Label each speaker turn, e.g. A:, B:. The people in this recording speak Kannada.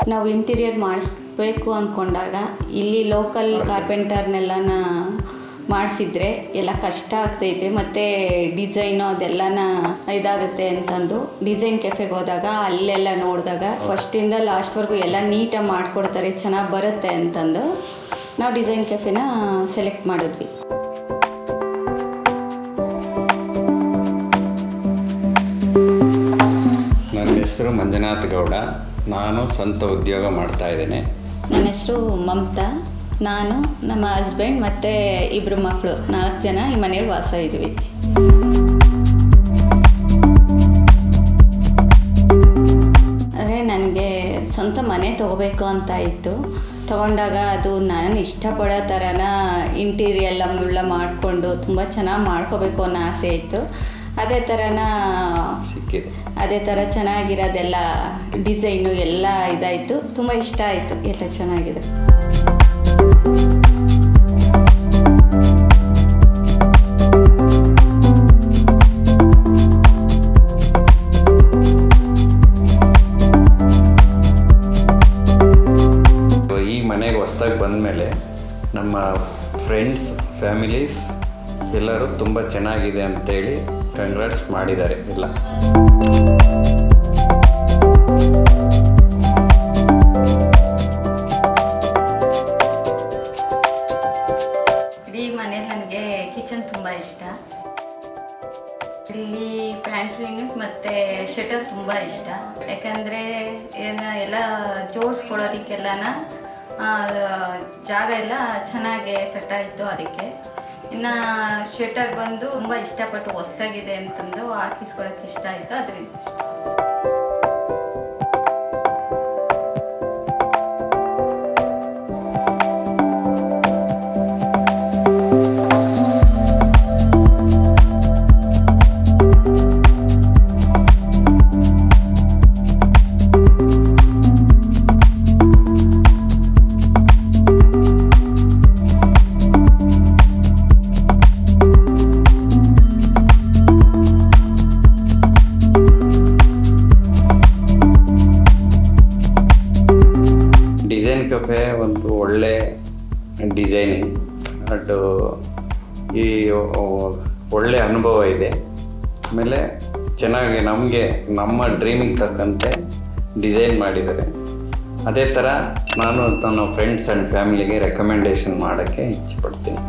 A: ನಾವು ಇಂಟೀರಿಯರ್ ಮಾಡಿಸ್ಬೇಕು ಅಂದ್ಕೊಂಡಾಗ ಇಲ್ಲಿ ಲೋಕಲ್ ಕಾರ್ಪೆಂಟರ್ನೆಲ್ಲನ ಮಾಡಿಸಿದ್ರೆ ಎಲ್ಲ ಕಷ್ಟ ಆಗ್ತೈತೆ ಮತ್ತು ಡಿಸೈನು ಅದೆಲ್ಲನ ಇದಾಗುತ್ತೆ ಅಂತಂದು ಡಿಸೈನ್ ಕೆಫೆಗೆ ಹೋದಾಗ ಅಲ್ಲೆಲ್ಲ ನೋಡಿದಾಗ ಫಸ್ಟಿಂದ ಲಾಸ್ಟ್ವರೆಗೂ ಎಲ್ಲ ನೀಟಾಗಿ ಮಾಡಿಕೊಡ್ತಾರೆ, ಚೆನ್ನಾಗಿ ಬರುತ್ತೆ ಅಂತಂದು ನಾವು ಡಿಸೈನ್ ಕೆಫೆನ ಸೆಲೆಕ್ಟ್ ಮಾಡಿದ್ವಿ.
B: ನನ್ನ ಹೆಸರು ಮಂಜುನಾಥ ಗೌಡ. ನಾನು ಸ್ವಂತ ಉದ್ಯೋಗ ಮಾಡ್ತಾಯಿದ್ದೇನೆ.
A: ನನ್ನ ಹೆಸರು ಮಮತಾ. ನಾನು, ನಮ್ಮ ಹಸ್ಬೆಂಡ್ ಮತ್ತು 2 ಮಕ್ಕಳು, 4 ಜನ ಈ ಮನೇಲಿ ವಾಸ ಇದ್ವಿ. ಅಂದರೆ ನನಗೆ ಸ್ವಂತ ಮನೆ ತೊಗೋಬೇಕು ಅಂತ ಇತ್ತು. ತೊಗೊಂಡಾಗ ಅದು ನಾನು ಇಷ್ಟಪಡೋ ಥರನ ಇಂಟೀರಿಯಲ್ಲ ಮಾಡಿಕೊಂಡು ತುಂಬ ಚೆನ್ನಾಗಿ ಮಾಡ್ಕೋಬೇಕು ಅನ್ನೋ ಆಸೆ ಇತ್ತು. ಅದೇ ಥರನ
B: ಸಿಕ್ಕಿದೆ.
A: ಅದೇ ಥರ ಚೆನ್ನಾಗಿರೋದೆಲ್ಲ ಡಿಸೈನು ಎಲ್ಲ ಇದಾಯಿತು. ತುಂಬ ಇಷ್ಟ ಆಯಿತು, ಎಲ್ಲ ಚೆನ್ನಾಗಿದೆ.
B: ಈ ಮನೆಗೆ ಹೊಸ್ದಾಗಿ ಬಂದಮೇಲೆ ನಮ್ಮ ಫ್ರೆಂಡ್ಸ್, ಫ್ಯಾಮಿಲೀಸ್ ಎಲ್ಲರೂ ತುಂಬ ಚೆನ್ನಾಗಿದೆ ಅಂತೇಳಿ ಕಂಗ್ರಾಟ್ಸ್ ಮಾಡಿದ್ದಾರೆ ಎಲ್ಲ.
A: ಇಡೀ ಮನೇಲಿ ನನಗೆ ಕಿಚನ್ ತುಂಬ ಇಷ್ಟ. ಇಲ್ಲಿ ಪ್ಯಾಂಟ್ರಿ ಮತ್ತು ಶಟರ್ ತುಂಬ ಇಷ್ಟ. ಯಾಕಂದರೆ ಎಲ್ಲ ಜೋಡಿಸ್ಕೊಳ್ಳೋದಕ್ಕೆಲ್ಲನ ಜಾಗ ಎಲ್ಲ ಚೆನ್ನಾಗಿ ಸೆಟ್ ಆಯಿತು. ಅದಕ್ಕೆ ಇನ್ನು ಶಟರ್ ಬಂದು ತುಂಬ ಇಷ್ಟಪಟ್ಟು ಹೊಸ್ದಾಗಿದೆ ಅಂತಂದು ಹಾಕಿಸ್ಕೊಳ್ಳೋಕೆ ಇಷ್ಟ ಆಯಿತು, ಅದರಿಂದ ಇಷ್ಟ.
B: DesignCafe ಒಂದು ಒಳ್ಳೆ ಡಿಸೈನಿಂಗ್, ಬಟ್ ಈ ಒಳ್ಳೆ ಅನುಭವ ಇದೆ. ಆಮೇಲೆ ಚೆನ್ನಾಗಿ ನಮಗೆ ನಮ್ಮ ಡ್ರೀಮಿಗೆ ತಕ್ಕಂತೆ ಡಿಸೈನ್ ಮಾಡಿದ್ದಾರೆ. ಅದೇ ಥರ ನಾನು ನನ್ನ ಫ್ರೆಂಡ್ಸ್ ಆ್ಯಂಡ್ ಫ್ಯಾಮಿಲಿಗೆ ರೆಕಮೆಂಡೇಷನ್ ಮಾಡೋಕ್ಕೆ ಇಚ್ಛೆಪಡ್ತೀನಿ.